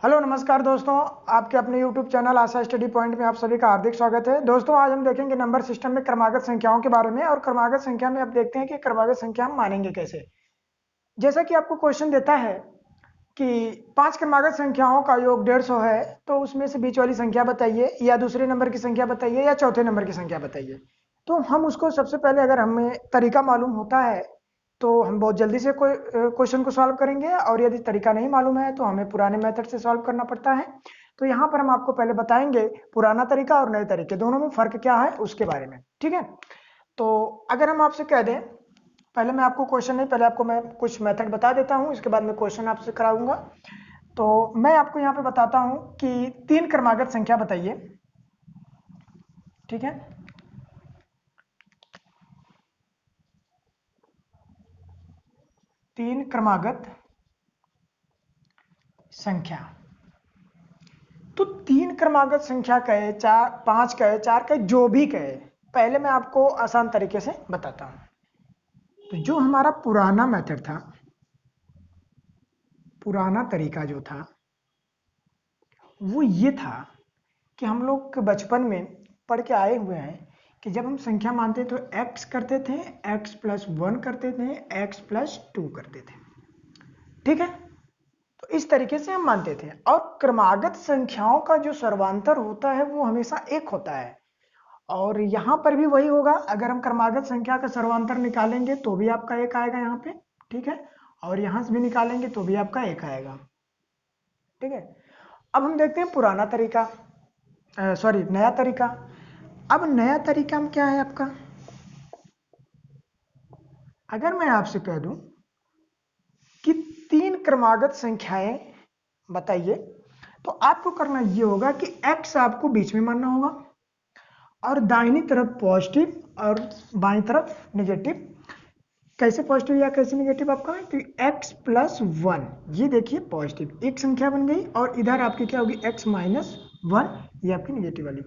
Hello नमस्कार दोस्तों, आपके अपने YouTube चैनल आशा स्टडी पॉइंट में आप सभी का हार्दिक स्वागत है। दोस्तों आज हम देखेंगे नंबर सिस्टम में क्रमागत संख्याओं के बारे में। और क्रमागत संख्या में अब देखते हैं कि क्रमागत संख्या हम मानेंगे कैसे। जैसा कि आपको क्वेश्चन देता है कि 5 क्रमागत संख्याओं का योग 150 है, तो उसमें से बीच वाली संख्या बताइए, या दूसरे नंबर की संख्या बताइए, या चौथे नंबर की संख्या बताइए। तो हम उसको सबसे पहले, अगर हमें तरीका मालूम होता है तो हम बहुत जल्दी से कोई क्वेश्चन को सॉल्व करेंगे, और यदि तरीका नहीं मालूम है तो हमें पुराने मेथड से सॉल्व करना पड़ता है। तो यहाँ पर हम आपको पहले बताएंगे पुराना तरीका और नए तरीके दोनों में फर्क क्या है उसके बारे में, ठीक है। तो अगर हम आपसे कह दें, पहले मैं आपको क्वेश्चन नहीं, पहले आपको मैं कुछ मेथड बता देता हूँ, इसके बाद मैं क्वेश्चन आपसे कराऊंगा। तो मैं आपको यहाँ पे बताता हूँ कि 3 क्रमागत संख्या बताइए, ठीक है। 3 क्रमागत संख्या। तो 3 क्रमागत संख्या कहे, 4 5 कहे, 4 कहे, जो भी कहे, पहले मैं आपको आसान तरीके से बताता हूँ। तो जो हमारा पुराना मेथड था, पुराना तरीका जो था वो ये था कि हम लोग बचपन में पढ़ के आए हुए हैं कि जब हम संख्या मानते तो x करते थे, x+1 करते थे, x+2 करते थे, ठीक है। तो इस तरीके से हम मानते थे। और क्रमागत संख्याओं का जो सर्वांतर होता है वो हमेशा 1 होता है। और यहां पर भी वही होगा, अगर हम क्रमागत संख्या का सर्वांतर निकालेंगे तो भी आपका 1 आएगा यहाँ पे, ठीक है। और यहां से भी निकालेंगे तो भी आपका 1 आएगा, ठीक है। अब हम देखते हैं पुराना तरीका, सॉरी नया तरीका। अब नया तरीका में क्या है आपका, अगर मैं आपसे कह दूं कि 3 क्रमागत संख्याएं बताइए, तो आपको करना ये होगा कि x आपको बीच में मानना होगा, और दाहिनी तरफ पॉजिटिव और बाईं तरफ नेगेटिव। कैसे पॉजिटिव या कैसे नेगेटिव आपका, तो x+1, ये देखिए पॉजिटिव एक संख्या बन गई, और इधर आपकी क्या होगी x-1, ये आपकी नेगेटिव वाली।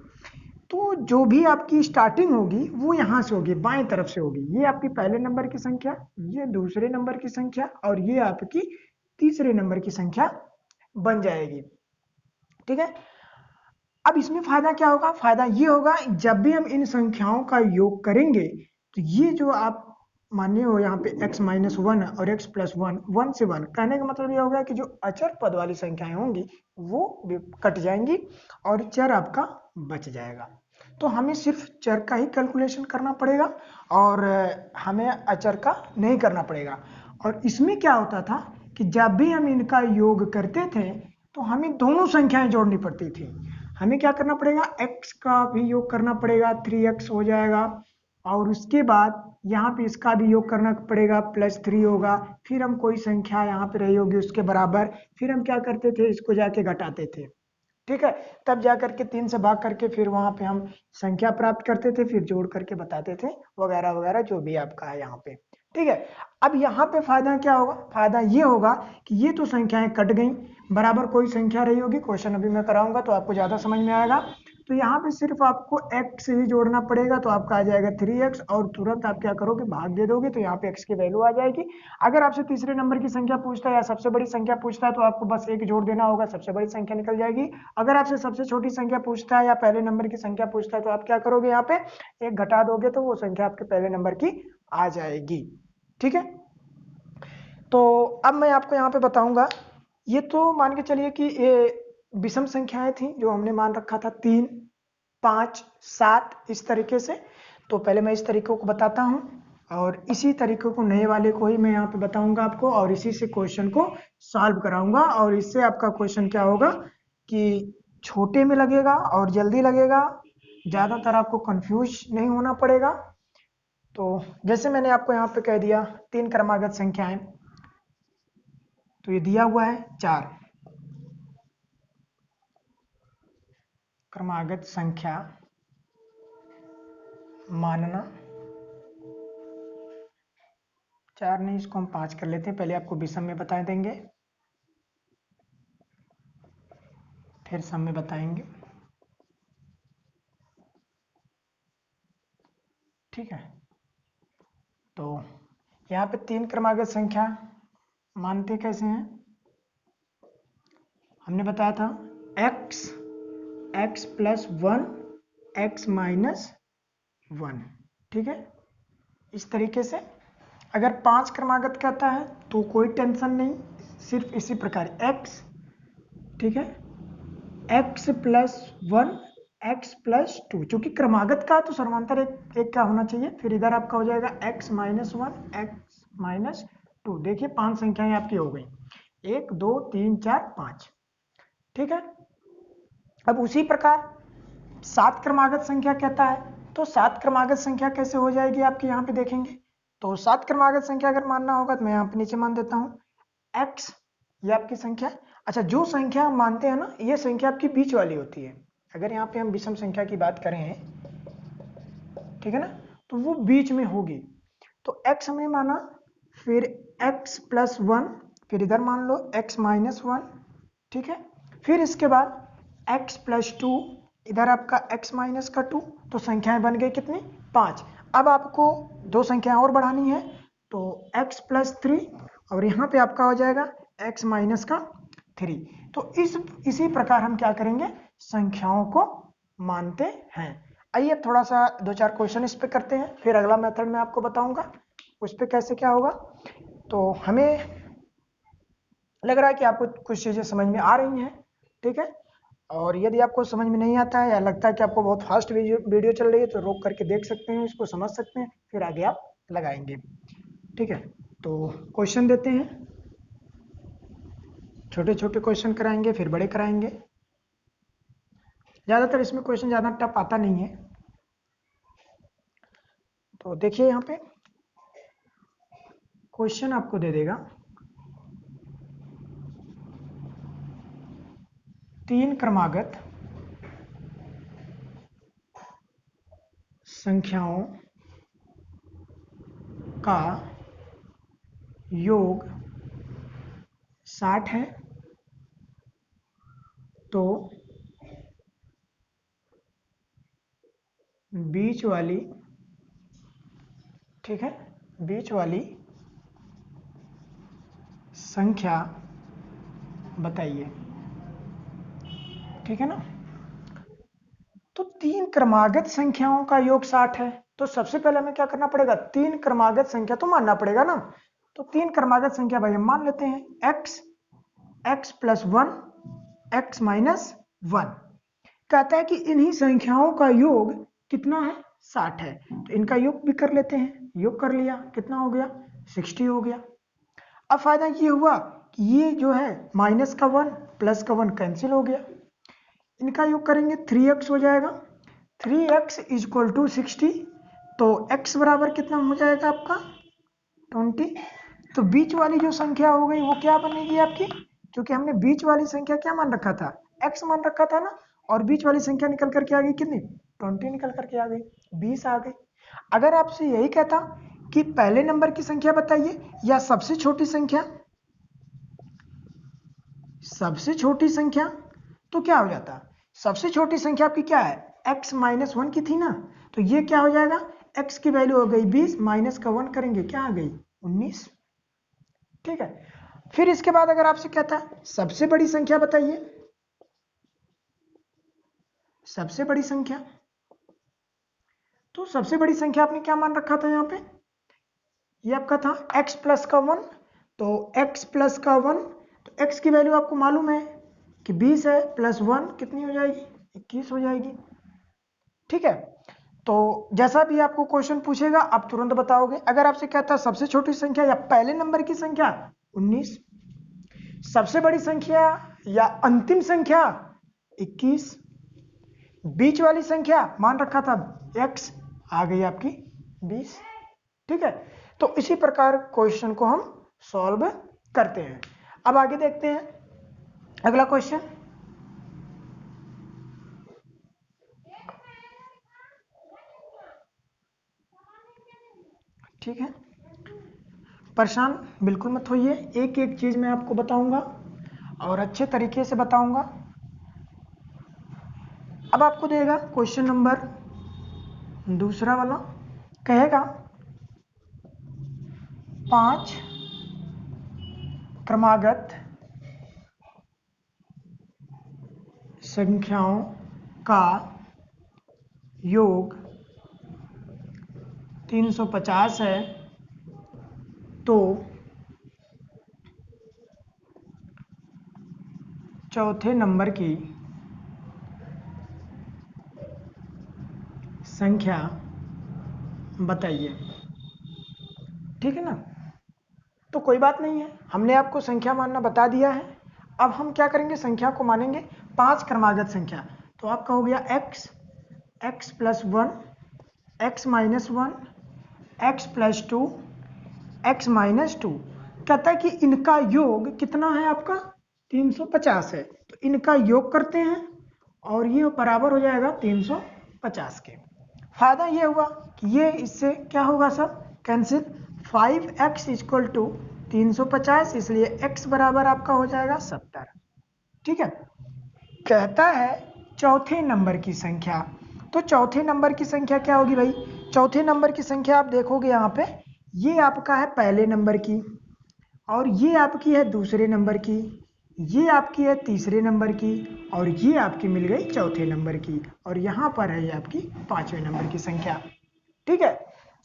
तो जो भी आपकी स्टार्टिंग होगी वो यहाँ से होगी, बाएं तरफ से होगी। ये आपकी पहले नंबर की संख्या, ये दूसरे नंबर की संख्या, और ये आपकी तीसरे नंबर की संख्या बन जाएगी, ठीक है। अब इसमें फायदा क्या होगा, फायदा ये होगा जब भी हम इन संख्याओं का योग करेंगे तो ये जो आप मानिए हो यहाँ पे x-1 और x+1, 1 से 1, कहने का मतलब ये होगा कि जो अचर पद वाली संख्याएं होंगी वो भी कट जाएंगी और चर आपका बच जाएगा। तो हमें सिर्फ चर का ही कैलकुलेशन करना पड़ेगा, और हमें अचर का नहीं करना पड़ेगा। और इसमें क्या होता था कि जब भी हम इनका योग करते थे तो हमें दोनों संख्याएं जोड़नी पड़ती थी। हमें क्या करना पड़ेगा, x का भी योग करना पड़ेगा, 3x हो जाएगा, और उसके बाद यहाँ पे इसका भी योग करना पड़ेगा, +3 होगा। फिर हम कोई संख्या यहाँ पे रही होगी उसके बराबर, फिर हम क्या करते थे, इसको जाके घटाते थे, ठीक है। तब जा करके 3 से भाग करके फिर वहां पे हम संख्या प्राप्त करते थे, फिर जोड़ करके बताते थे, वगैरह वगैरह जो भी आपका है यहाँ पे, ठीक है। अब यहाँ पे फायदा क्या होगा, फायदा ये होगा कि ये तो संख्याएं कट गई, बराबर कोई संख्या रही होगी। क्वेश्चन अभी मैं कराऊंगा तो आपको ज्यादा समझ में आएगा। तो यहाँ पे सिर्फ आपको x से ही जोड़ना पड़ेगा, तो आपका आ जाएगा 3x, और तुरंत आप क्या करोगे, भाग दे दोगे, तो यहाँ पे x की वैल्यू आ जाएगी। अगर आपसे तीसरे नंबर की संख्या पूछता है या सबसे बड़ी संख्या पूछता है तो आपको बस एक जोड़ देना होगा, सबसे बड़ी संख्या निकल जाएगी। अगर आपसे सबसे छोटी संख्या पूछता है या पहले नंबर की संख्या पूछता है तो आप क्या करोगे, यहाँ पे एक घटा दोगे तो वो संख्या आपके पहले नंबर की आ जाएगी, ठीक है। तो अब मैं आपको यहाँ पे बताऊंगा, ये तो मान के चलिए कि ये विषम संख्याएं थी जो हमने मान रखा था, 3, 5, 7 इस तरीके से। तो पहले मैं इस तरीके को बताता हूँ, और इसी तरीके को नए वाले को ही मैं यहाँ पे बताऊंगा आपको, और इसी से क्वेश्चन को सॉल्व कराऊंगा। और इससे आपका क्वेश्चन क्या होगा कि छोटे में लगेगा और जल्दी लगेगा, ज्यादातर आपको कंफ्यूज नहीं होना पड़ेगा। तो जैसे मैंने आपको यहाँ पे कह दिया 3 क्रमागत संख्याएं, तो ये दिया हुआ है 4 क्रमागत संख्या मानना। 4 नहीं, इसको हम 5 कर लेते हैं। पहले आपको विषम में बता देंगे, फिर सम में बताएंगे, ठीक है। तो यहाँ पे 3 क्रमागत संख्या मानते कैसे हैं, हमने बताया था x x plus 1 x minus 1, ठीक है। इस तरीके से अगर 5 क्रमागत कहता है तो कोई टेंशन नहीं, सिर्फ इसी प्रकार x, ठीक है, x प्लस 1 x प्लस 2, चूंकि क्रमागत का तो सर्वांतर एक क्या होना चाहिए, फिर इधर आपका हो जाएगा x माइनस 1 x माइनस 2। देखिए 5 संख्याएं आपकी हो गई, 1 2 3 4 5, ठीक है। अब उसी प्रकार 7 क्रमागत संख्या कहता है तो 7 क्रमागत संख्या कैसे हो जाएगी आपके यहाँ पे देखेंगे। तो 7 क्रमागत संख्या अगर मानना होगा तो मैं यहाँ पे नीचे मान देता हूँ x, ये आपकी संख्या। अच्छा, जो संख्या हम मानते हैं ना, ये संख्या आपकी बीच वाली होती है। अगर यहाँ पे हम विषम संख्या की बात करें, ठीक है ना, तो वो बीच में होगी। तो x हमने माना, फिर x प्लस 1, फिर इधर मान लो x माइनस 1, ठीक है। फिर इसके बाद x प्लस 2, इधर आपका x माइनस का 2, तो संख्याएं बन गई कितनी, 5। अब आपको दो संख्याएं और बढ़ानी है, तो x प्लस 3 और यहाँ पे आपका हो जाएगा x माइनस का 3। तो इसी प्रकार हम क्या करेंगे, संख्याओं को मानते हैं। आइए थोड़ा सा 2-4 क्वेश्चन इस पे करते हैं, फिर अगला मेथड मैं आपको बताऊंगा उस पे कैसे क्या होगा। तो हमें लग रहा है कि आपको कुछ चीजें समझ में आ रही हैं, ठीक है। और यदि आपको समझ में नहीं आता है या लगता है कि आपको बहुत फास्ट वीडियो चल रही है, तो रोक करके देख सकते हैं, इसको समझ सकते हैं, फिर आगे आप लगाएंगे, ठीक है। तो क्वेश्चन देते हैं, छोटे छोटे क्वेश्चन कराएंगे फिर बड़े कराएंगे। ज्यादातर इसमें क्वेश्चन ज्यादा टफ आता नहीं है। तो देखिए यहाँ पे क्वेश्चन आपको दे देगा 3 क्रमागत संख्याओं का योग 60 है, तो बीच वाली, ठीक है, बीच वाली संख्या बताइए, ठीक है ना। तो 3 क्रमागत संख्याओं का योग 60 है, तो सबसे पहले हमें क्या करना पड़ेगा, 3 क्रमागत संख्या तो मानना पड़ेगा ना। तो 3 क्रमागत संख्या भाई हम मान लेते हैं, x प्लस 1 x माइनस 1। कहता है कि इन्हीं संख्याओं का योग कितना है, 60 है, तो इनका योग भी कर लेते हैं। योग कर लिया, कितना हो गया, 60 हो गया। अब फायदा ये हुआ कि ये जो है माइनस का 1 प्लस का 1 कैंसिल हो गया, इनका योग करेंगे 3x हो जाएगा, 3x इक्वल टू 60। तो x बराबर कितना हो जाएगा आपका 20। तो बीच वाली जो संख्या हो गई वो क्या बनेगी आपकी, क्योंकि हमने बीच वाली संख्या क्या मान रखा था, x मान रखा था ना, और बीच वाली संख्या निकल करके आ गई कितनी, 20 निकल करके आ गई, 20 आ गई। अगर आपसे यही कहता कि पहले नंबर की संख्या बताइए या सबसे छोटी संख्या, सबसे छोटी संख्या, तो क्या हो जाता, सबसे छोटी संख्या आपकी क्या है, x माइनस 1 की थी ना, तो ये क्या हो जाएगा, x की वैल्यू हो गई 20, माइनस का 1 करेंगे क्या आ गई 19, ठीक है। फिर इसके बाद अगर आपसे कहता है सबसे बड़ी संख्या बताइए, सबसे बड़ी संख्या, तो सबसे बड़ी संख्या आपने क्या मान रखा था यहाँ पे, ये आपका था x प्लस का 1, तो x प्लस का 1, तो x की वैल्यू आपको मालूम है कि 20 है, प्लस 1 कितनी हो जाएगी, 21 हो जाएगी, ठीक है। तो जैसा भी आपको क्वेश्चन पूछेगा आप तुरंत बताओगे। अगर आपसे कहता है सबसे छोटी संख्या या पहले नंबर की संख्या 19, सबसे बड़ी संख्या या अंतिम संख्या 21, बीच वाली संख्या मान रखा था x, आ गई आपकी 20, ठीक है। तो इसी प्रकार क्वेश्चन को हम सॉल्व करते हैं। अब आगे देखते हैं अगला क्वेश्चन, ठीक है। परेशान बिल्कुल मत होइए, एक एक चीज मैं आपको बताऊंगा और अच्छे तरीके से बताऊंगा। अब आपको देगा क्वेश्चन नंबर दूसरा वाला, कहेगा 5 क्रमागत संख्याओं का योग 350 है तो चौथे नंबर की संख्या बताइए। ठीक है ना। तो कोई बात नहीं है, हमने आपको संख्या मानना बता दिया है। अब हम क्या करेंगे, संख्या को मानेंगे 5 क्रमागत संख्या। तो आपका हो गया x, x + 1, x - 1, x + 2, x - 2। कहता है कि इनका योग कितना है आपका 350 है, तो इनका योग करते हैं और ये बराबर हो जाएगा 350 के। फायदा ये हुआ कि ये इससे क्या होगा सब कैंसिल, 5x = 350, इसलिए x बराबर आपका हो जाएगा 70। ठीक है। कहता है चौथे नंबर की संख्या, तो चौथे नंबर की संख्या क्या होगी भाई, चौथे नंबर की संख्या आप देखोगे यहाँ पे, ये आपका है पहले नंबर की, और ये आपकी है दूसरे नंबर की, ये आपकी है तीसरे नंबर की, और ये आपकी मिल गई चौथे नंबर की, और यहाँ पर है ये आपकी 5वें नंबर की संख्या। ठीक है।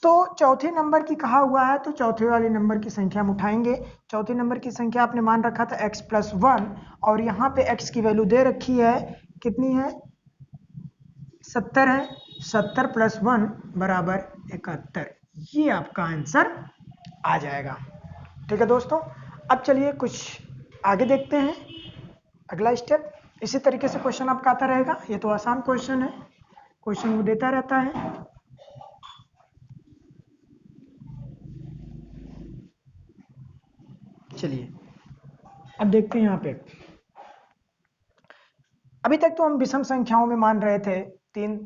तो चौथे नंबर की कहा हुआ है, तो चौथे वाले नंबर की संख्या हम उठाएंगे। चौथे नंबर की संख्या आपने मान रखा था x + 1, और यहाँ पे x की वैल्यू दे रखी है, कितनी है 70 है, 70 + 1 = 71। ये आपका आंसर आ जाएगा। ठीक है दोस्तों, अब चलिए कुछ आगे देखते हैं अगला स्टेप। इसी तरीके से क्वेश्चन आपका आता रहेगा। ये तो आसान क्वेश्चन है, क्वेश्चन वो देता रहता है। चलिए अब देखते हैं यहाँ पे, अभी तक तो हम विषम संख्याओं में मान रहे थे, 3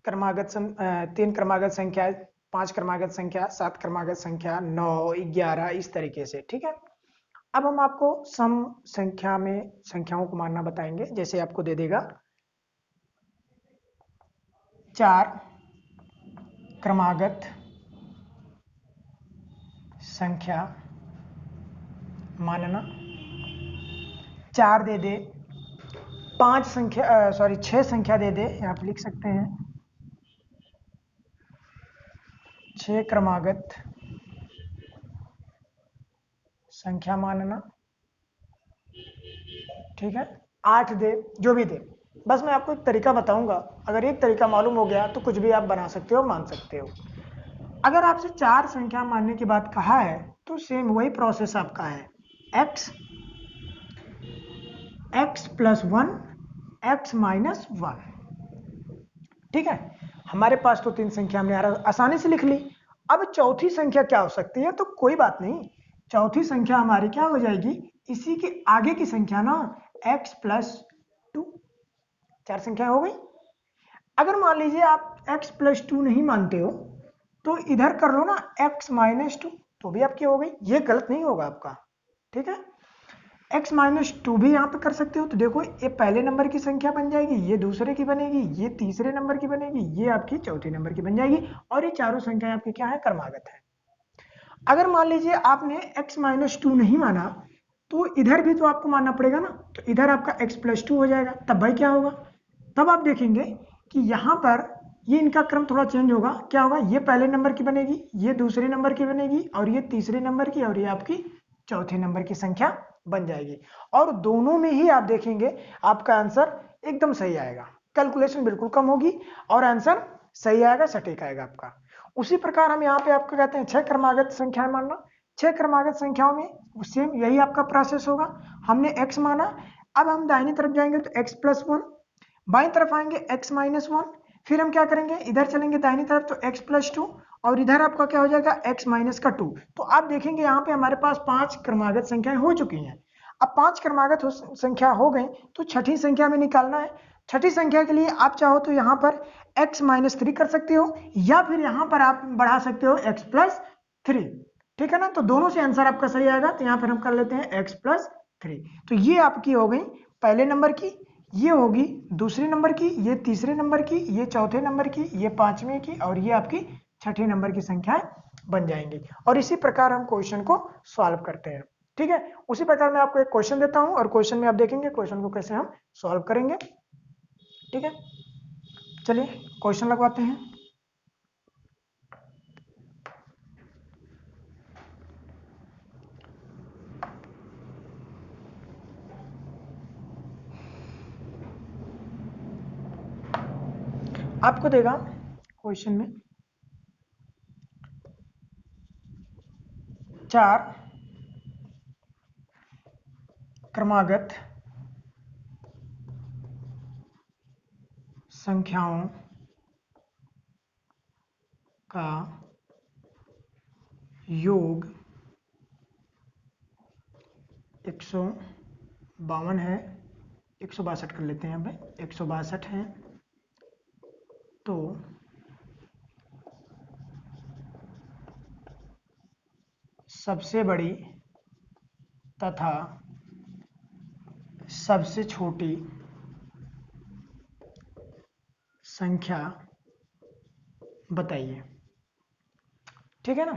क्रमागत संख्या, 5 क्रमागत संख्या, 7 क्रमागत संख्या, 9, 11 इस तरीके से। ठीक है। अब हम आपको सम संख्या में संख्याओं को मानना बताएंगे। जैसे आपको दे देगा 4 क्रमागत संख्या मानना, 4 दे दे, 6 संख्या दे दे, यहाँ पे लिख सकते हैं 6 क्रमागत संख्या मानना। ठीक है। 8 दे, जो भी दे, बस मैं आपको एक तरीका बताऊंगा, अगर एक तरीका मालूम हो गया तो कुछ भी आप बना सकते हो, मान सकते हो। अगर आपसे 4 संख्या मानने की बात कहा है तो सेम वही प्रोसेस आपका है, x + 1, x - 1। ठीक है। हमारे पास तो 3 संख्या हमने आसानी से लिख ली। अब चौथी संख्या क्या हो सकती है, तो कोई बात नहीं, चौथी संख्या हमारी क्या हो जाएगी, इसी के आगे की संख्या ना, x + 2। 4 संख्या हो गई। अगर मान लीजिए आप x + 2 नहीं मानते हो तो इधर कर लो ना x - 2, तो भी आपकी हो गई, ये गलत नहीं होगा आपका। ठीक है। x - 2 भी यहाँ पे कर सकते हो, तो देखो ये पहले नंबर की संख्या बन जाएगी, ये दूसरे की बनेगी, ये तीसरे नंबर की बनेगी, ये आपकी चौथे नंबर की बन जाएगी, और ये चारों संख्याएं आपकी क्या है, क्रमागत है। अगर मान लीजिए आपने x - 2 नहीं माना, तो इधर भी तो आपको मानना पड़ेगा ना, तो इधर आपका x + 2 हो जाएगा। तब भाई क्या होगा, तब आप देखेंगे कि यहाँ पर ये इनका क्रम थोड़ा चेंज होगा। क्या होगा, ये पहले नंबर की बनेगी, ये दूसरे नंबर की बनेगी, और ये तीसरे नंबर की, और ये आपकी चौथे नंबर की संख्या बन जाएगी। और दोनों में ही आप देखेंगे आपका आंसर एकदम सही आएगा, कैलकुलेशन बिल्कुल कम होगी और आंसर सही आएगा, सटीक आएगा आपका। उसी प्रकार हम यहाँ पे आपको कहते हैं 6 क्रमागत संख्याएं मानना। 6 क्रमागत संख्याओं में सेम यही आपका प्रोसेस होगा। हमने x माना, अब हम दाहिनी तरफ जाएंगे तो x + 1, बाईं तरफ आएंगे x - 1, फिर हम क्या करेंगे, इधर चलेंगे दाहिनी तरफ तो x + 2, और इधर आपका क्या हो जाएगा x - 2। तो आप देखेंगे यहाँ पे हमारे पास 5 क्रमागत संख्याएं हो चुकी हैं। अब 5 क्रमागत संख्या हो गई तो छठी संख्या में निकालना है। छठी संख्या के लिए आप चाहो तो यहाँ पर x - 3 कर सकते हो, या फिर यहाँ पर आप बढ़ा सकते हो x + 3। ठीक है ना, तो दोनों से आंसर आपका सही आएगा। तो यहाँ पर हम कर लेते हैं x + 3। तो ये आपकी हो गई पहले नंबर की, ये होगी दूसरे नंबर की, ये तीसरे नंबर की, ये चौथे नंबर की, ये पांचवें की, और ये आपकी छठे नंबर की संख्याएं बन जाएंगी। और इसी प्रकार हम क्वेश्चन को सॉल्व करते हैं। ठीक है। उसी प्रकार मैं आपको एक क्वेश्चन देता हूं, और क्वेश्चन में आप देखेंगे क्वेश्चन को कैसे हम सॉल्व करेंगे। ठीक है, चलिए क्वेश्चन लगवाते हैं। आपको देगा क्वेश्चन में 4 क्रमागत संख्याओं का योग 152 है, 162 कर लेते हैं, यहाँ पे 162 है। तो सबसे बड़ी तथा सबसे छोटी संख्या बताइए। ठीक है ना।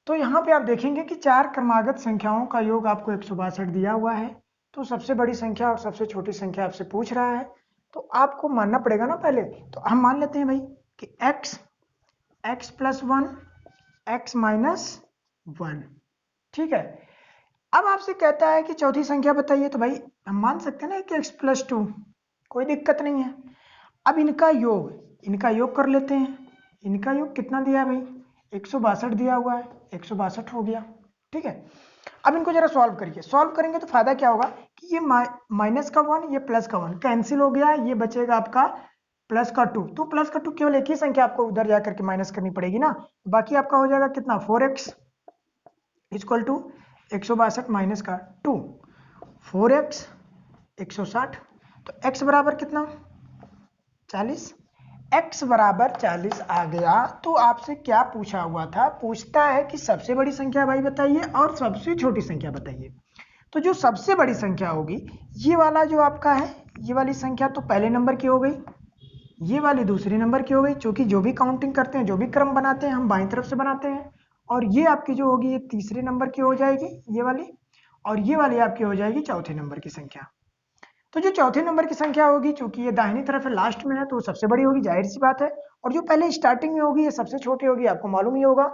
तो यहाँ पे आप देखेंगे कि 4 क्रमागत संख्याओं का योग आपको 162 दिया हुआ है। तो सबसे बड़ी संख्या और सबसे छोटी संख्या आपसे पूछ रहा है, तो आपको मानना पड़ेगा ना पहले। तो हम मान लेते हैं भाई कि x प्लस 1 x माइनस 1। ठीक है, अब आपसे कहता है कि चौथी संख्या बताइए, तो भाई हम मान सकते हैं ना कि x प्लस 2, कोई दिक्कत नहीं है। अब इनका योग कर लेते हैं। इनका योग कितना दिया है भाई, 162 दिया हुआ है, 162 हो गया। ठीक है, अब इनको जरा सॉल्व करिए। सॉल्व करेंगे तो फायदा क्या होगा कि ये माइनस का 1, ये प्लस का 1 कैंसिल हो गया, ये बचेगा आपका प्लस का 2। तो प्लस का 2 केवल एक ही संख्या आपको उधर जाकर के माइनस करनी पड़ेगी ना, बाकी आपका हो जाएगा कितना 4x इक्वल टू 162 माइनस का 2, 4x 160। तो x बराबर कितना 40, x बराबर 40 आ गया। तो आपसे क्या पूछा हुआ था, पूछता है कि सबसे बड़ी संख्या भाई बताइए और सबसे छोटी संख्या बताइए। तो जो सबसे बड़ी संख्या होगी ये वाला जो आपका है, ये वाली संख्या तो पहले नंबर की हो गई, ये वाली दूसरे नंबर की हो गई, क्योंकि जो भी काउंटिंग करते हैं, जो भी क्रम बनाते हैं हम बाईं तरफ से बनाते हैं। और ये आपकी जो होगी ये तीसरे नंबर की हो जाएगी ये वाली, और ये वाली आपकी हो जाएगी चौथे नंबर की संख्या। तो जो चौथे नंबर की संख्या होगी, चूंकि ये दाहिनी तरफ है लास्ट में है, तो सबसे बड़ी होगी, जाहिर सी बात है। और जो पहले स्टार्टिंग में होगी ये सबसे छोटी होगी, आपको मालूम ही होगा।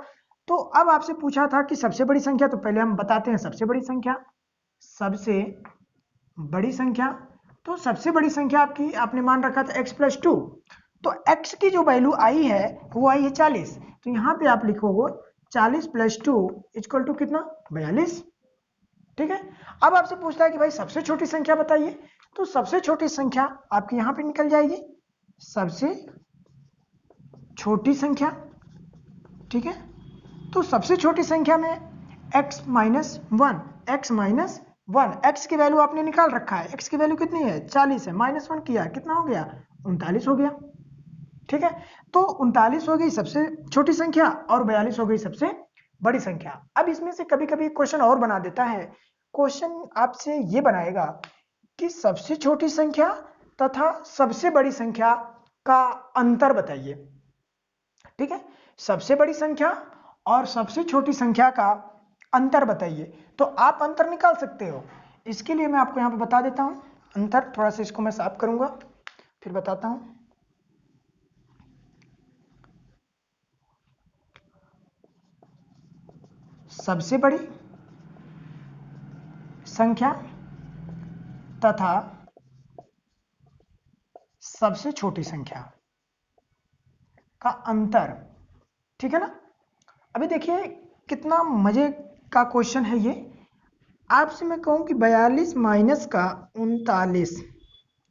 तो अब आपसे पूछा था कि सबसे बड़ी संख्या, तो पहले हम बताते हैं सबसे बड़ी संख्या। सबसे बड़ी संख्या, तो सबसे बड़ी संख्या आपकी आपने मान रखा था x प्लस 2। तो x की जो वैल्यू आई है वो आई है 40। तो यहाँ पे आप लिखोगे 40 प्लस 2 इक्वल टू कितना 42। ठीक है, अब आपसे पूछता है कि भाई सबसे छोटी संख्या बताइए। तो सबसे छोटी संख्या आपकी यहां पे निकल जाएगी, सबसे छोटी संख्या। ठीक है, तो सबसे छोटी संख्या में x minus 1, x minus 1, x की वैल्यू आपने निकाल रखा है, x की वैल्यू कितनी है 40 है, माइनस 1 किया कितना हो गया 39 हो गया। ठीक है, तो 39 हो गई सबसे छोटी संख्या और 42 हो गई सबसे बड़ी संख्या। अब इसमें से कभी कभी क्वेश्चन और बना देता है, क्वेश्चन आपसे ये बनाएगा कि सबसे छोटी संख्या तथा सबसे बड़ी संख्या का अंतर बताइए। ठीक है, सबसे बड़ी संख्या और सबसे छोटी संख्या का अंतर बताइए। तो आप अंतर निकाल सकते हो, इसके लिए मैं आपको यहां पे बता देता हूं अंतर। थोड़ा सा इसको मैं साफ करूंगा फिर बताता हूं। सबसे बड़ी संख्या तथा सबसे छोटी संख्या का अंतर। ठीक है ना। अभी देखिए कितना मजे का क्वेश्चन है ये। आपसे मैं कहूं कि 42 माइनस का 39,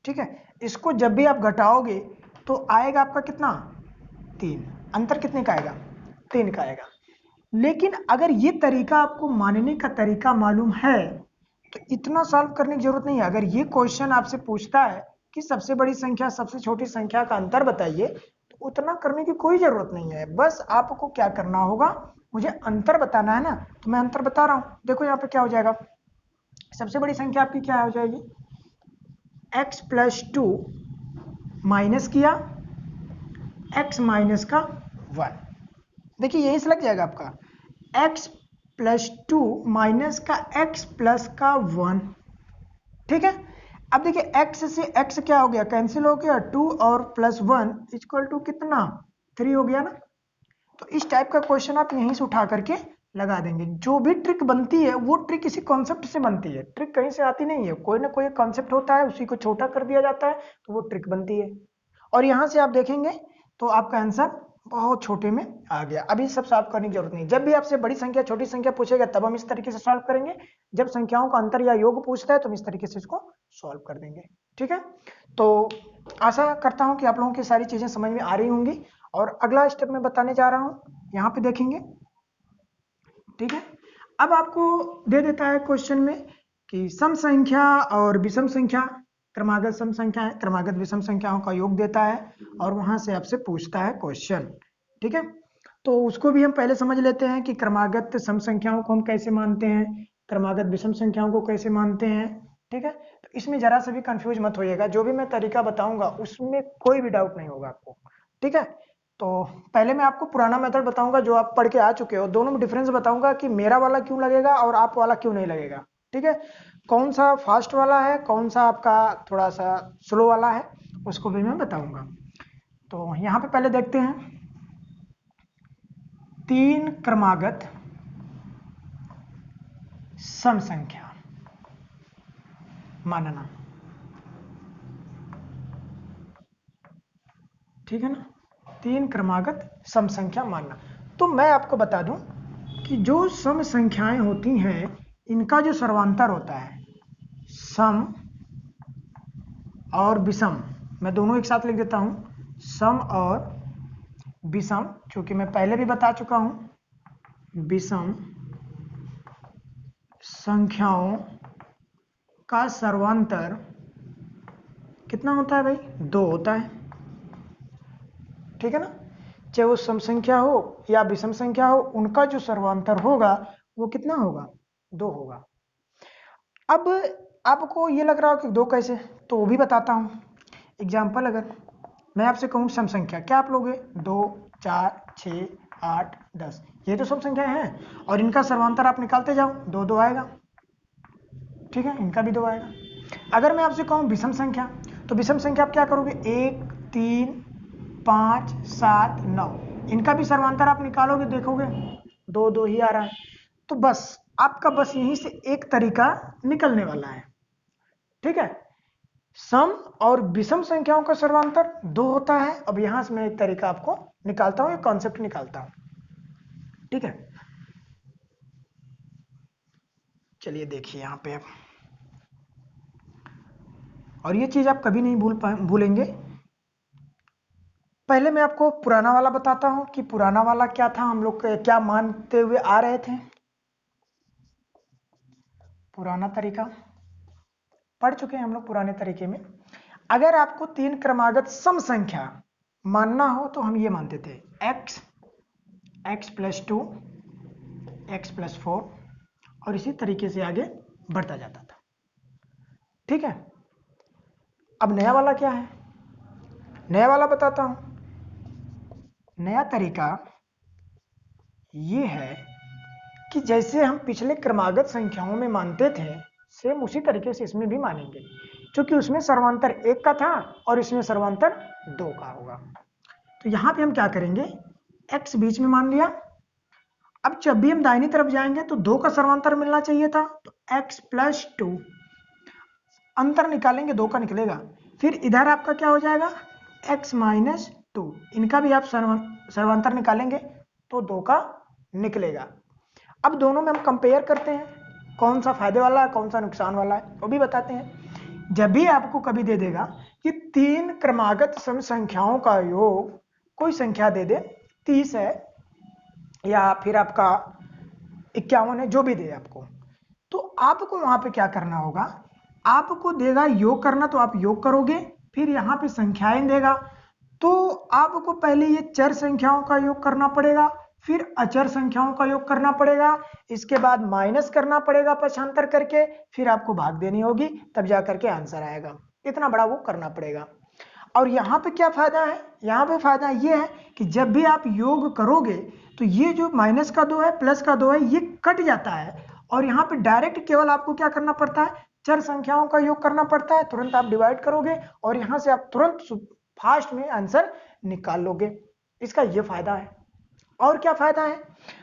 ठीक है, इसको जब भी आप घटाओगे तो आएगा आपका कितना 3। अंतर कितने का आएगा 3 का आएगा। लेकिन अगर ये तरीका आपको मानने का तरीका मालूम है तो इतना सॉल्व करने की जरूरत नहीं है। अगर ये क्वेश्चन आपसे पूछता है कि सबसे बड़ी संख्या सबसे छोटी संख्या का अंतर बताइए, तो उतना करने की कोई जरूरत नहीं है। बस आपको क्या करना होगा, मुझे अंतर बताना है ना, तो मैं अंतर बता रहा हूं। देखो यहाँ पे क्या हो जाएगा, सबसे बड़ी संख्या आपकी क्या हो जाएगी x प्लस 2 माइनस किया x माइनस का 1। देखिए यहीं से लग जाएगा आपका x प्लस 2 माइनस का x प्लस का 1। ठीक है, अब देखिए x से x क्या हो गया, कैंसिल हो गया, 2 और +1 इक्वल टू कितना, 3 हो गया ना। तो इस टाइप का क्वेश्चन आप यहीं से उठा करके लगा देंगे। जो भी ट्रिक बनती है वो ट्रिक इसी कॉन्सेप्ट से बनती है, ट्रिक कहीं से आती नहीं है, कोई ना कोई कॉन्सेप्ट होता है, उसी को छोटा कर दिया जाता है तो वो ट्रिक बनती है। और यहाँ से आप देखेंगे तो आपका आंसर बहुत छोटे में आ गया। अभी सब सॉल्व करने की जरूरत नहीं, जब भी आपसे बड़ी संख्या छोटी संख्या पूछेगा तब हम इस तरीके से सॉल्व करेंगे, जब संख्याओं का अंतर या योग पूछता है तो हम इस तरीके से इसको सॉल्व कर देंगे। ठीक है, तो आशा करता हूं कि आप लोगों की सारी चीजें समझ में आ रही होंगी। और अगला स्टेप मैं बताने जा रहा हूं, यहाँ पे देखेंगे। ठीक है, अब आपको दे देता है क्वेश्चन में कि सम संख्या और विषम संख्या, क्रमागत सम संख्या है, क्रमागत विषम संख्याओं का योग देता है और वहां से आपसे पूछता है क्वेश्चन। ठीक है, तो उसको भी हम पहले समझ लेते हैं कि क्रमागत सम संख्याओं को हम कैसे मानते हैं, क्रमागत विषम संख्याओं को कैसे मानते हैं। ठीक है, तो इसमें जरा से भी कंफ्यूज मत होइएगा, जो भी मैं तरीका बताऊंगा उसमें कोई भी डाउट नहीं होगा आपको। ठीक है, तो पहले मैं आपको पुराना मेथड बताऊंगा जो आप पढ़ के आ चुके हो, दोनों में डिफरेंस बताऊंगा कि मेरा वाला क्यों लगेगा और आप वाला क्यों नहीं लगेगा। ठीक है, कौन सा फास्ट वाला है, कौन सा आपका थोड़ा सा स्लो वाला है, उसको भी मैं बताऊंगा। तो यहाँ पे पहले देखते हैं, 3 क्रमागत सम संख्या मानना। ठीक है ना, 3 क्रमागत सम संख्या मानना। तो मैं आपको बता दूं कि जो सम संख्याएं होती हैं इनका जो सर्वांतर होता है, सम और विषम, मैं दोनों एक साथ लिख देता हूं, सम और विषम, क्योंकि मैं पहले भी बता चुका हूं विषम संख्याओं का सर्वांतर कितना होता है भाई, 2 होता है। ठीक है ना, चाहे वो सम संख्या हो या विषम संख्या हो, उनका जो सर्वांतर होगा वो कितना होगा, 2 होगा। अब आपको ये लग रहा हो कि 2 कैसे, तो वो भी बताता हूं। एग्जाम्पल, अगर मैं आपसे कहूं सम संख्या, क्या आप लोगे, 2, 4, 6, 8, 10, ये तो सम संख्याएं हैं और इनका सर्वांतर आप निकालते जाओ, 2 2 आएगा। ठीक है, इनका भी 2 आएगा। अगर मैं आपसे कहूं विषम संख्या, तो विषम संख्या आप क्या करोगे, 1, 3, 5, 7, 9, इनका भी सर्वांतर आप निकालोगे, देखोगे 2 2 ही आ रहा है। तो बस आपका बस यहीं से एक तरीका निकलने वाला है। ठीक है, सम और विषम संख्याओं का सर्वांतर 2 होता है। अब यहां से मैं एक तरीका आपको निकालता हूं, एक कॉन्सेप्ट निकालता हूं। ठीक है, चलिए देखिए यहां पे, और ये चीज आप कभी नहीं भूलेंगे। पहले मैं आपको पुराना वाला बताता हूं कि पुराना वाला क्या था, हम लोग क्या मानते हुए आ रहे थे। पुराना तरीका पढ़ चुके हैं हम लोग पुराने तरीके में। अगर आपको 3 क्रमागत सम संख्या मानना हो तो हम ये मानते थे, x, x+2, x+4 और इसी तरीके से आगे बढ़ता जाता था। ठीक है, अब नया वाला क्या है, नया वाला बताता हूं। नया तरीका ये है कि जैसे हम पिछले क्रमागत संख्याओं में मानते थे, सेम उसी तरीके से इसमें भी मानेंगे, क्योंकि उसमें सर्वांतर 1 का था और इसमें सर्वांतर 2 का होगा। तो यहां पे हम क्या करेंगे, x बीच में मान लिया। अब जब भी हम दाहिनी तरफ जाएंगे तो 2 का सर्वांतर मिलना चाहिए था, तो x+2, अंतर निकालेंगे 2 का निकलेगा। फिर इधर आपका क्या हो जाएगा, x-2, इनका भी आप सर्वांतर निकालेंगे तो 2 का निकलेगा। अब दोनों में हम कंपेयर करते हैं, कौन सा फायदे वाला है कौन सा नुकसान वाला है, वो भी बताते हैं। जब भी आपको कभी दे देगा कि 3 क्रमागत सम संख्याओं का योग, कोई संख्या दे दे, 30 है या फिर आपका 51 है, जो भी दे आपको, तो आपको वहां पे क्या करना होगा, आपको देगा योग करना तो आप योग करोगे, फिर यहाँ पे संख्याएं देगा तो आपको पहले ये चर संख्याओं का योग करना पड़ेगा, फिर अचर संख्याओं का योग करना पड़ेगा, इसके बाद माइनस करना पड़ेगा पक्षांतर करके, फिर आपको भाग देनी होगी, तब जाकर के आंसर आएगा। इतना बड़ा वो करना पड़ेगा। और यहाँ पे क्या फायदा है, यहाँ पे फायदा ये है कि जब भी आप योग करोगे तो ये जो -2 है +2 है ये कट जाता है और यहाँ पे डायरेक्ट केवल आपको क्या करना पड़ता है, चर संख्याओं का योग करना पड़ता है, तुरंत आप डिवाइड करोगे और यहां से आप तुरंत फास्ट में आंसर निकाल लोगे। इसका ये फायदा है। और क्या फायदा है?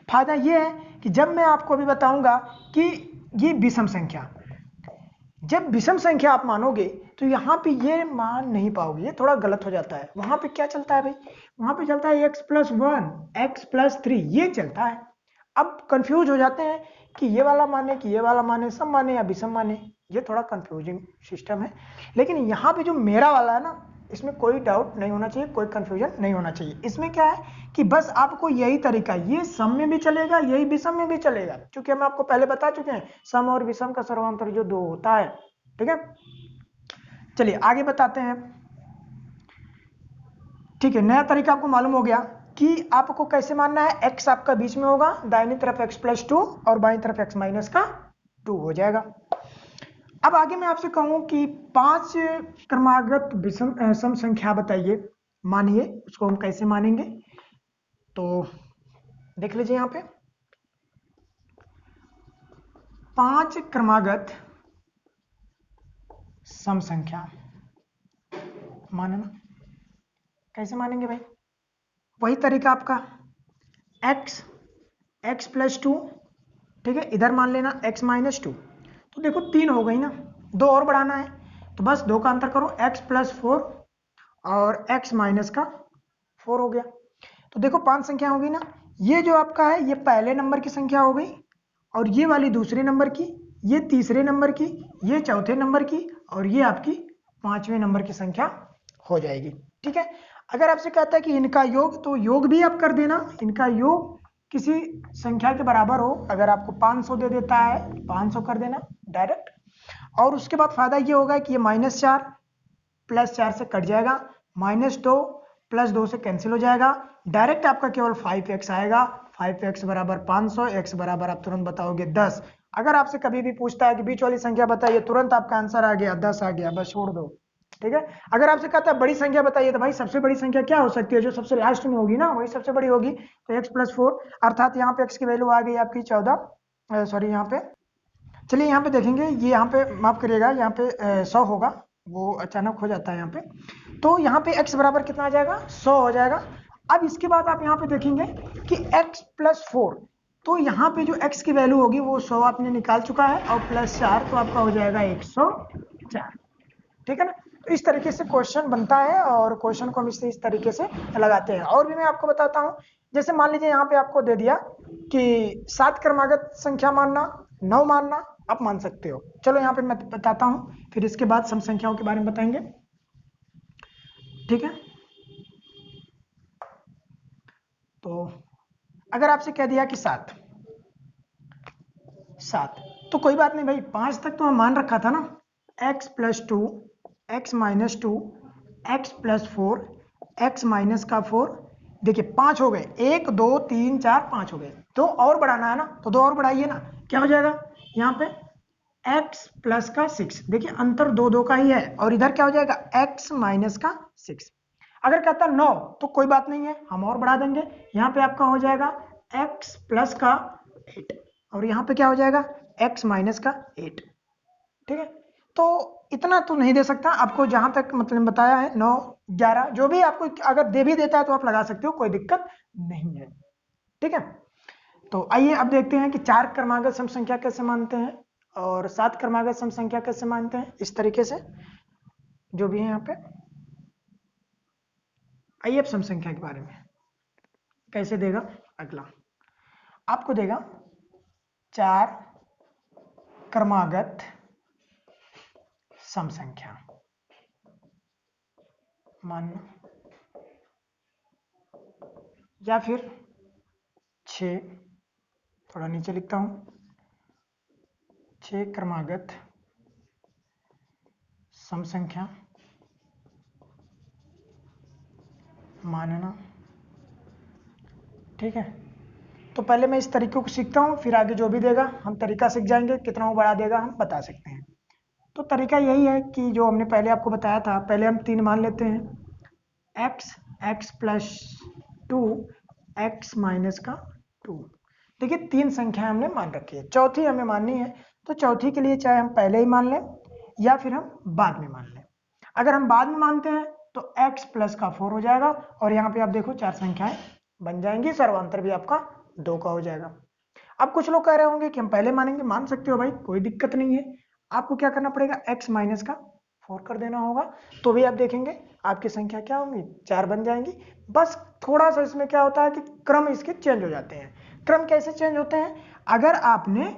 फायदा ये है कि जब मैं आपको अभी बताऊंगा कि ये विषम संख्या, जब विषम संख्या आप मानोगे तो यहाँ पे ये मान नहीं पाओगे, ये थोड़ा गलत हो जाता है। वहां पे क्या चलता है भाई? वहां पे चलता है x+1 x+3 ये चलता है। अब कंफ्यूज हो जाते हैं कि ये वाला माने कि ये वाला माने, सब माने या विषम माने, ये थोड़ा कंफ्यूजिंग सिस्टम है। लेकिन यहाँ पे जो मेरा वाला है ना, इसमें कोई डाउट नहीं होना चाहिए, कोई कंफ्यूजन नहीं होना चाहिए। इसमें क्या है कि बस आपको यही तरीका, ये सम में भी चलेगा, यही विषम में भी चलेगा, क्योंकि हम आपको पहले बता चुके हैं सम और विषम का सर्वांतर जो 2 होता है। ठीक है, चलिए आगे बताते हैं। ठीक है, नया तरीका आपको मालूम हो गया कि आपको कैसे मानना है। x आपका बीच में होगा, दाहिनी तरफ x+2 और बाईं तरफ x-2 हो जाएगा। अब आगे मैं आपसे कहूं कि 5 क्रमागत विषम सम संख्या बताइए, मानिए, उसको हम कैसे मानेंगे। तो देख लीजिए यहां पे 5 क्रमागत सम संख्या मानना कैसे मानेंगे भाई? वही तरीका आपका x+2, ठीक है, इधर मान लेना x-2। तो देखो 3 हो गई ना, 2 और बढ़ाना है तो बस 2 का अंतर करो, x+4 और x-4 हो गया। तो देखो 5 संख्या हो गई ना। ये जो आपका है ये पहले नंबर की संख्या हो गई, और ये वाली दूसरे नंबर की, ये तीसरे नंबर की, ये चौथे नंबर की, और ये आपकी 5वें नंबर की संख्या हो जाएगी। ठीक है, अगर आपसे कहता है कि इनका योग, तो योग भी आप कर देना। इनका योग किसी संख्या के बराबर हो, अगर आपको 500 दे देता है 500 कर देना डायरेक्ट। और उसके बाद फायदा ये होगा कि ये -4 +4 से कट जाएगा, -2 +2 से कैंसिल हो जाएगा, डायरेक्ट आपका केवल 5x आएगा। 5x बराबर 500, x बराबर आप तुरंत बताओगे 10। अगर आपसे कभी भी पूछता है कि बीच वाली संख्या बताइए, तुरंत आपका आंसर आ गया 10 आ गया, बस छोड़ दो। ठीक है, अगर आपसे कहता है बड़ी संख्या बताइए, तो भाई सबसे बड़ी संख्या क्या हो सकती है? जो सबसे लास्ट में होगी ना, वही सबसे बड़ी होगी। तो x+4 अर्थात यहाँ पे x की वैल्यू आ गई आपकी 14, सॉरी यहाँ पे, चलिए यहाँ पे देखेंगे, ये यहाँ पे माफ करिएगा, यहाँ पे 100 होगा, वो अचानक हो जाता है यहाँ पे। तो यहाँ पे x बराबर कितना आ जाएगा? 100 हो जाएगा। अब इसके बाद आप यहाँ पे देखेंगे कि x+4, तो यहाँ पे जो x की वैल्यू होगी वो 100 आपने निकाल चुका है, और +4 तो आपका हो जाएगा 104। ठीक है ना, तो इस तरीके से क्वेश्चन बनता है, और क्वेश्चन को हम इस तरीके से लगाते हैं। और भी मैं आपको बताता हूँ, जैसे मान लीजिए यहाँ पे आपको दे दिया कि 7 क्रमागत संख्या मानना, 9 मानना, आप मान सकते हो। चलो यहाँ पे मैं बताता हूँ, फिर इसके बाद सम संख्याओं के बारे में बताएंगे। ठीक है, तो अगर आपसे कह दिया कि 7, तो कोई बात नहीं भाई, 5 तक तो मैं मान रखा था ना, x+2 x-2 x+4 x-4, देखिए 5 हो गए, 1 2 3 4 5 हो गए। 2 और बढ़ाना है ना, तो 2 और बढ़ाइए ना, क्या हो जाएगा यहाँ पे x+6, देखिए अंतर 2 2 का ही है, और इधर क्या हो जाएगा x-6। अगर कहता 9 तो कोई बात नहीं है, हम और बढ़ा देंगे, यहाँ पे आपका हो जाएगा x+8, और यहाँ पे क्या हो जाएगा x-8। ठीक है, तो इतना तो नहीं दे सकता आपको, जहां तक मतलब बताया है 9 11 जो भी आपको अगर दे भी देता है तो आप लगा सकते हो, कोई दिक्कत नहीं है। ठीक है, तो आइए अब देखते हैं कि 4 क्रमागत सम संख्या कैसे मानते हैं, और 7 क्रमागत सम संख्या कैसे मानते हैं, इस तरीके से जो भी है यहाँ पे। आइए अब सम संख्या के बारे में कैसे देगा। अगला आपको देगा 4 क्रमागत सम संख्या मानना, या फिर 6, थोड़ा नीचे लिखता हूं, 6 क्रमागत सम संख्या मानना। ठीक है, तो पहले मैं इस तरीके को सीखता हूं, फिर आगे जो भी देगा हम तरीका सीख जाएंगे, कितना वो बढ़ा देगा हम बता सकते हैं। तो तरीका यही है कि जो हमने पहले आपको बताया था, पहले हम 3 मान लेते हैं, x x+2 x-2। देखिए 3 संख्या हमने मान रखी है, चौथी हमें माननी है, तो तो चौथी के लिए चाहे हम पहले ही मान लें या फिर हम बाद में मान लें। अगर हम बाद में मानते हैं तो x प्लस का 4 हो जाएगा और यहाँ पे आप देखो 4 संख्याएं बन जाएंगी, सर्वांतर भी आपका 2 का हो जाएगा। अब कुछ लोग कह रहे होंगे कि हम पहले मानेंगे, मान सकते हो भाई, कोई दिक्कत नहीं है। आपको क्या करना पड़ेगा, x माइनस का 4 कर देना होगा, तो भी आप देखेंगे आपकी संख्या क्या होंगी, 4 बन जाएंगी। बस थोड़ा सा इसमें क्या होता है कि क्रम इसके चेंज हो जाते हैं। क्रम कैसे चेंज होते हैं, अगर आपने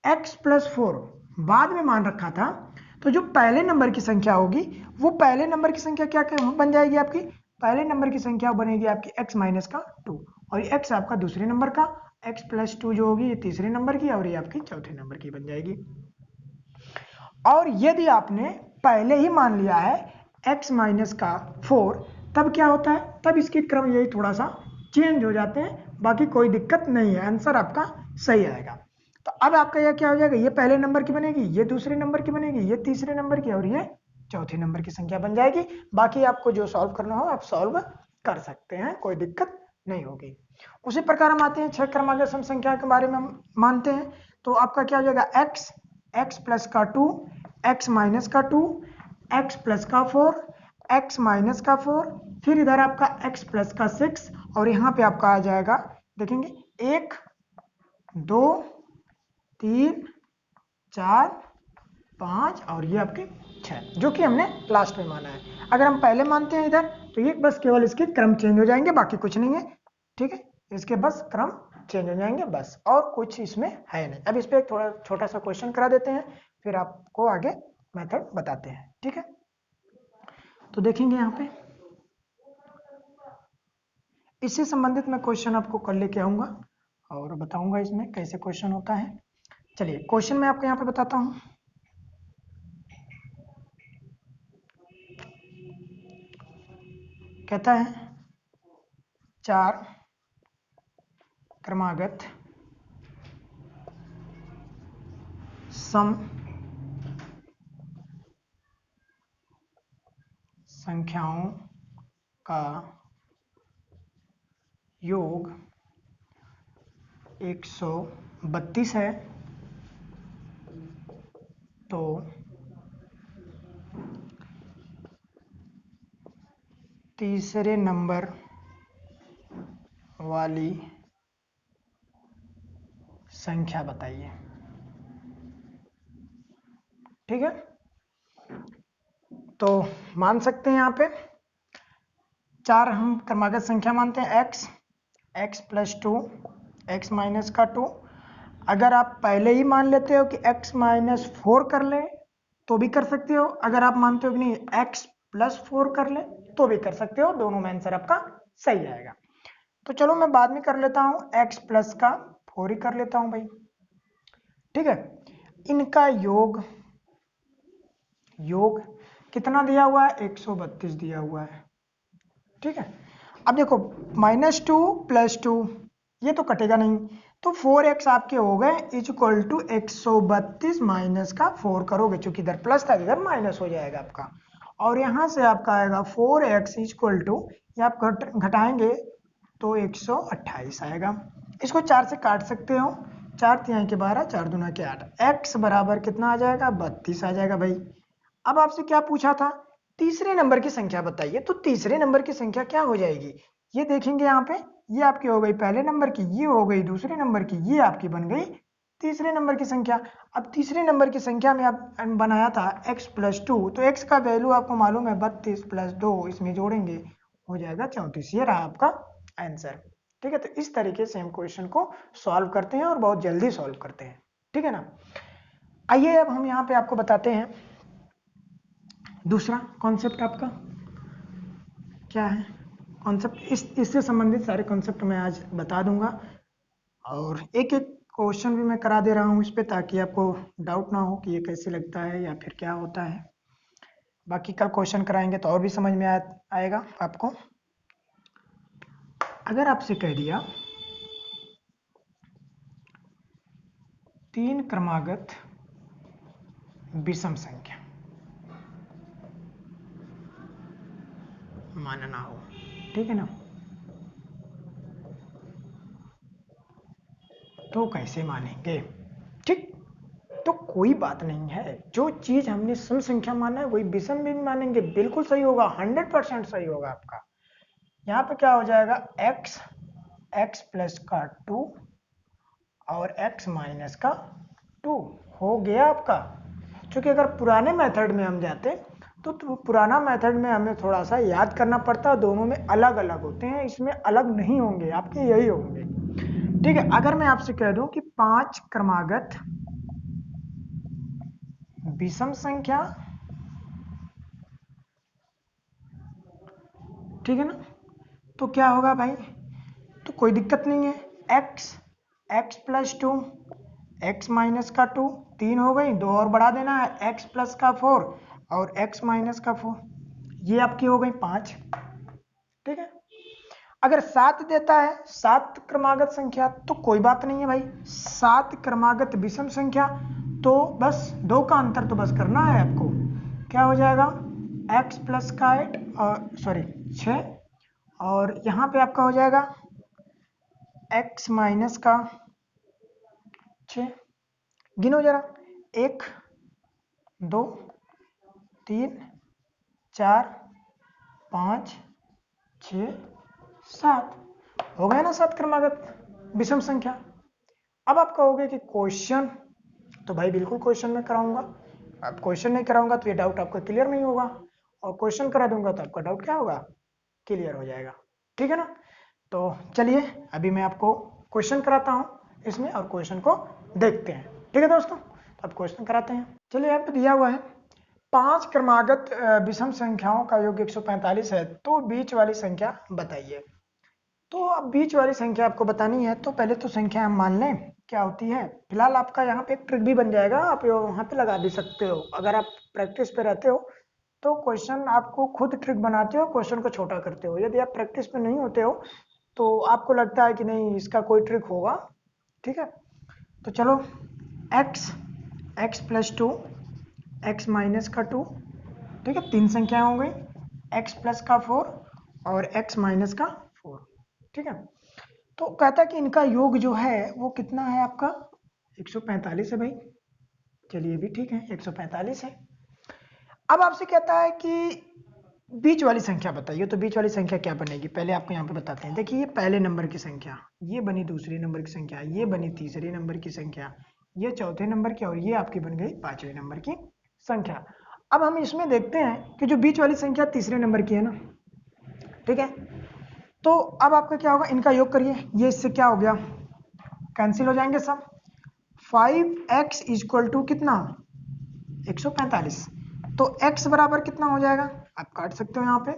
x प्लस 4 बाद में मान रखा था तो जो पहले नंबर की संख्या होगी वो पहले नंबर की संख्या क्या बन जाएगी आपकी, पहले नंबर की संख्या बनेगी आपकी x माइनस का 2 और ये x आपका दूसरे नंबर का, x प्लस 2 जो होगी ये तीसरे नंबर की और ये आपकी चौथे नंबर की बन जाएगी। और यदि आपने पहले ही मान लिया है x माइनस का 4 तब क्या होता है, तब इसके क्रम यही थोड़ा सा चेंज हो जाते हैं, बाकी कोई दिक्कत नहीं है, आंसर आपका सही आएगा। तो अब आपका यह क्या हो जाएगा, ये पहले नंबर की बनेगी, ये दूसरे नंबर की बनेगी, ये तीसरे नंबर की और ये चौथे नंबर की संख्या बन जाएगी। बाकी आपको जो सॉल्व करना हो आप सॉल्व कर सकते हैं, कोई दिक्कत नहीं होगी। उसी प्रकार हम आते हैं 6 क्रमागत सम संख्या के बारे में हम मानते हैं, तो आपका क्या हो जाएगा, x प्लस का 2, x माइनस का 2, x प्लस का 4, x माइनस का 4, फिर इधर आपका x प्लस का 6 और यहाँ पे आपका आ जाएगा, देखेंगे 1 2 3 4 5 और ये आपके 6, जो कि हमने लास्ट में माना है। अगर हम पहले मानते हैं इधर तो ये बस केवल इसके क्रम चेंज हो जाएंगे, बाकी कुछ नहीं है, ठीक है, इसके बस क्रम चेंज हो जाएंगे बस, और कुछ इसमें है नहीं। अब इस पे एक थोड़ा छोटा सा क्वेश्चन करा देते हैं, फिर आपको आगे मेथड बताते हैं, ठीक है। तो देखेंगे यहाँ पे इससे संबंधित मैं क्वेश्चन आपको कल लेके आऊंगा और बताऊंगा इसमें कैसे क्वेश्चन होता है। चलिए क्वेश्चन मैं आपको यहाँ पे बताता हूँ। कहता है 4 क्रमागत सम संख्याओं का योग 132 है, तो तीसरे नंबर वाली संख्या बताइए, ठीक है। तो मान सकते हैं यहाँ पे 4 हम क्रमागत संख्या मानते हैं, x प्लस 2, x माइनस का 2। अगर आप पहले ही मान लेते हो कि x माइनस 4 कर ले तो भी कर सकते हो, अगर आप मानते हो कि नहीं x प्लस 4 कर ले तो भी कर सकते हो, दोनों में आंसर आपका सही आएगा। तो चलो मैं बाद में कर लेता हूँ, x प्लस का 4 ही कर लेता हूँ भाई, ठीक है। इनका योग कितना दिया हुआ है, 132 दिया हुआ है, ठीक है। अब देखो -2 + 2 ये तो कटेगा नहीं, तो 4x आपके हो गए इक्वल टू 132 माइनस का 4 करोगे, चूंकि इधर प्लस था इधर माइनस हो जाएगा आपका, और यहाँ से आपका आएगा 4x इक्वल टू, ये आप घटाएंगे तो 128 आएगा। इसको 4 से काट सकते हो, 4 तिहाई के 12, 4 दूना के 8, x बराबर कितना आ जाएगा, 32 आ जाएगा भाई। अब आपसे क्या पूछा था, तीसरे नंबर की संख्या बताइए, तो तीसरे नंबर की संख्या क्या हो जाएगी, ये देखेंगे यहाँ पे, ये आपकी हो गई पहले नंबर की, ये हो गई दूसरे नंबर की, ये आपकी बन गई तीसरे नंबर की संख्या। अब तीसरे नंबर की संख्या में आप बनाया था x प्लस 2, तो x का वैल्यू आपको मालूम है 32 + 2, इसमें जोड़ेंगे हो जाएगा 34, ये रहा आपका आंसर, ठीक है। तो इस तरीके से हम क्वेश्चन को सॉल्व करते हैं और बहुत जल्दी सॉल्व करते हैं, ठीक है ना। आइए अब हम यहाँ पे आपको बताते हैं दूसरा कॉन्सेप्ट आपका क्या है, कॉन्सेप्ट इससे संबंधित सारे कॉन्सेप्ट मैं आज बता दूंगा, और एक एक क्वेश्चन भी मैं करा दे रहा हूँ इस पे, ताकि आपको डाउट ना हो कि ये कैसे लगता है या फिर क्या होता है। बाकी कल क्वेश्चन कराएंगे तो और भी समझ में आएगा आपको। अगर आपसे कह दिया 3 क्रमागत विषम संख्या मानना हो, ठीक है ना, तो कैसे मानेंगे, ठीक। तो कोई बात नहीं है, जो चीज हमने सम संख्या माना है वही विषम भी मानेंगे, बिल्कुल सही होगा, 100% सही होगा आपका। यहाँ पे क्या हो जाएगा, x प्लस का 2 और x माइनस का 2 हो गया आपका। क्योंकि अगर पुराने मेथड में हम जाते तो पुराना मेथड में हमें थोड़ा सा याद करना पड़ता है, दोनों में अलग अलग होते हैं, इसमें अलग नहीं होंगे, आपके यही होंगे। ठीक है, अगर मैं आपसे कह दूं कि 5 क्रमागत विषम संख्या, ठीक है ना, तो क्या होगा भाई, तो कोई दिक्कत नहीं है, x प्लस 2 x माइनस का 2 3 हो गई, 2 और बढ़ा देना है, x प्लस का 4 और x माइनस का 4, ये आपकी हो गई 5। ठीक है, अगर 7 देता है 7 क्रमागत संख्या तो कोई बात नहीं है भाई, 7 क्रमागत विषम संख्या, तो बस 2 का अंतर तो बस करना है आपको, क्या हो जाएगा x प्लस का 8 और सॉरी 6 और यहाँ पे आपका हो जाएगा x माइनस का 6। गिनो जरा, 1 2 3 4 5 6 7 हो गया ना 7 क्रमागत विषम संख्या। अब आप कहोगे कि क्वेश्चन, तो भाई बिल्कुल क्वेश्चन में कराऊंगा, अब क्वेश्चन नहीं कराऊंगा तो ये डाउट आपका क्लियर नहीं होगा, और क्वेश्चन करा दूंगा तो आपका डाउट क्या होगा, क्लियर हो जाएगा। ठीक है ना, तो चलिए अभी मैं आपको क्वेश्चन कराता हूँ इसमें और क्वेश्चन को देखते हैं। ठीक है दोस्तों, तो अब क्वेश्चन कराते हैं। चलिए यहाँ पे दिया हुआ है 5 क्रमागत विषम संख्याओं का योग 145 है, तो बीच वाली संख्या बताइए। तो अब बीच वाली संख्या आपको बतानी है, तो पहले तो संख्या हम मान लें क्या होती है। फिलहाल आपका यहाँ पे एक ट्रिक भी बन जाएगा, आप वहाँ पे लगा भी सकते हो, अगर आप प्रैक्टिस पे रहते हो तो क्वेश्चन आपको खुद ट्रिक बनाते हो, क्वेश्चन को छोटा करते हो। यदि आप प्रैक्टिस पे नहीं होते हो तो आपको लगता है कि नहीं इसका कोई ट्रिक होगा। ठीक है, तो चलो x प्लस 2 x माइनस का 2, ठीक है, 3 संख्याएं हो गई, x प्लस का 4 और x माइनस का 4। ठीक है, तो कहता है कि इनका योग जो है वो कितना है आपका 145 है भाई। चलिए भी ठीक है, 145 है। अब आपसे कहता है कि बीच वाली संख्या बताइए, तो बीच वाली संख्या क्या बनेगी, पहले आपको यहाँ पे बताते हैं। देखिए, ये पहले नंबर की संख्या, ये बनी दूसरे नंबर की संख्या, ये बनी तीसरे नंबर की संख्या, ये चौथे नंबर की, और ये आपकी बन गई 5वें नंबर की संख्या। अब हम इसमें देखते हैं कि जो बीच वाली संख्या तीसरे नंबर की है ना, ठीक है, तो अब आपका क्या होगा, इनका योग करिए, ये इससे क्या हो गया, कैंसिल हो जाएंगे सब। 5x इक्वल टू कितना 145, तो x बराबर कितना हो जाएगा, आप काट सकते हो यहाँ पे,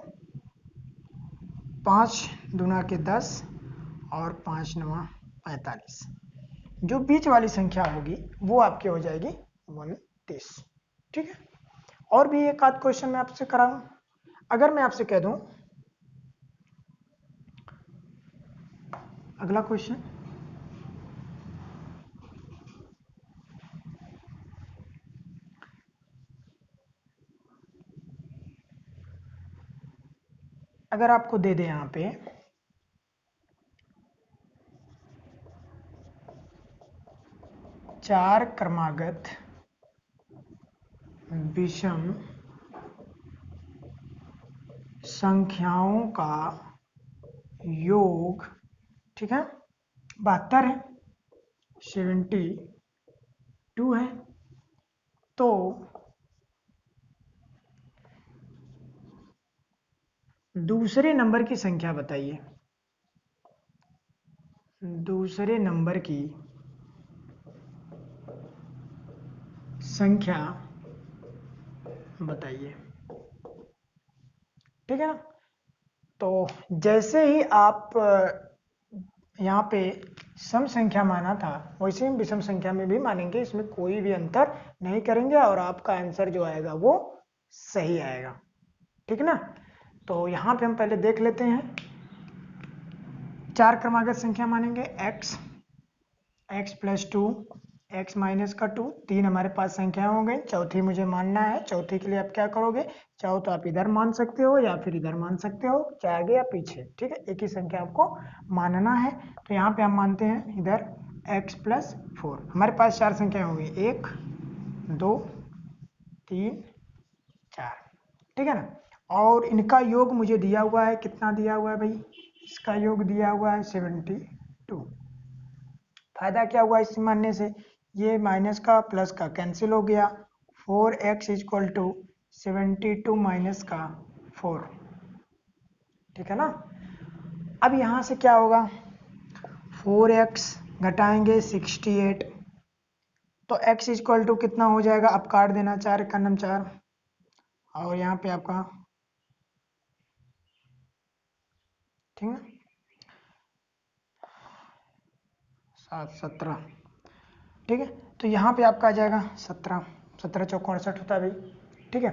5 दूना के 10 और 5 नवा 45। जो बीच वाली संख्या होगी वो आपकी हो जाएगी 29। ठीक है, और भी एक आध क्वेश्चन मैं आपसे कराऊं। अगर मैं आपसे कह दूं अगला क्वेश्चन, अगर आपको दे दे यहाँ पे 4 क्रमागत विषम संख्याओं का योग, ठीक है, 72 है, 72 है, तो दूसरे नंबर की संख्या बताइए, दूसरे नंबर की संख्या बताइए। ठीक है ना, तो जैसे ही आप यहाँ पे सम संख्या माना था वैसे हम विषम संख्या में भी मानेंगे, इसमें कोई भी अंतर नहीं करेंगे और आपका आंसर जो आएगा वो सही आएगा। ठीक है ना, तो यहाँ पे हम पहले देख लेते हैं, 4 क्रमागत संख्या मानेंगे, x प्लस 2 x माइनस का 2, 3 हमारे पास संख्या हो गई, चौथी मुझे मानना है। चौथी के लिए आप क्या करोगे, चाहो तो आप इधर मान सकते हो या फिर इधर मान सकते हो, चाहे आगे या पीछे। ठीक है, एक ही संख्या आपको मानना है, तो यहाँ पे हम मानते हैं इधर x प्लस 4। हमारे पास 4 संख्या हो गई, 1 2 3 4, ठीक है ना। और इनका योग मुझे दिया हुआ है, कितना दिया हुआ है भाई, इसका योग दिया हुआ है 72। फायदा क्या हुआ इस मानने से, ये माइनस का प्लस का कैंसिल हो गया, 4x इक्वल टू 72 माइनस का 4, ठीक है ना। अब यहाँ से क्या होगा, 4x घटाएंगे 68, तो x इक्वल टू कितना हो जाएगा, अब काट देना, 4 का नम 4, और यहाँ पे आपका, ठीक है, 7 17, ठीक है। तो यहाँ पे आपका आ जाएगा 17, 17 चौक 68 होता है भाई, ठीक है।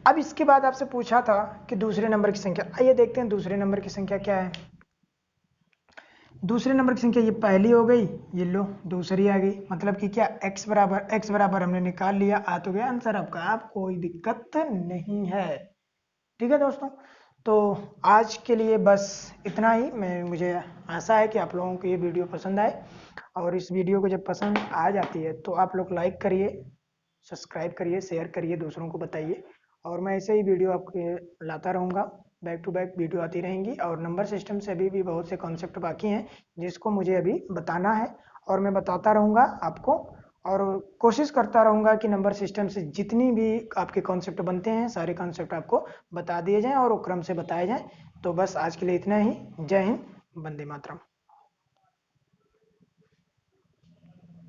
अब इसके बाद आपसे पूछा था कि दूसरे नंबर की संख्या, आइए देखते हैं दूसरे नंबर की संख्या क्या है। दूसरे नंबर की संख्या ये पहली हो गई, ये लो दूसरी आ गई, मतलब कि क्या x बराबर हमने निकाल लिया, आ तो गया आंसर आपका, आप कोई दिक्कत नहीं है, ठीक है दोस्तों। तो आज के लिए बस इतना ही, मुझे आशा है कि आप लोगों को ये वीडियो पसंद आए, और इस वीडियो को जब पसंद आ जाती है तो आप लोग लाइक करिए, सब्सक्राइब करिए, शेयर करिए, दूसरों को बताइए, और मैं ऐसे ही वीडियो आपके लाता रहूँगा, बैक टू बैक वीडियो आती रहेंगी। और नंबर सिस्टम से अभी भी बहुत से कॉन्सेप्ट बाकी हैं जिसको मुझे अभी बताना है, और मैं बताता रहूँगा आपको, और कोशिश करता रहूँगा कि नंबर सिस्टम से जितनी भी आपके कॉन्सेप्ट बनते हैं सारे कॉन्सेप्ट आपको बता दिए जाएँ और वो क्रम से बताए जाएँ। तो बस आज के लिए इतना ही, जय हिंद, वंदे मातरम।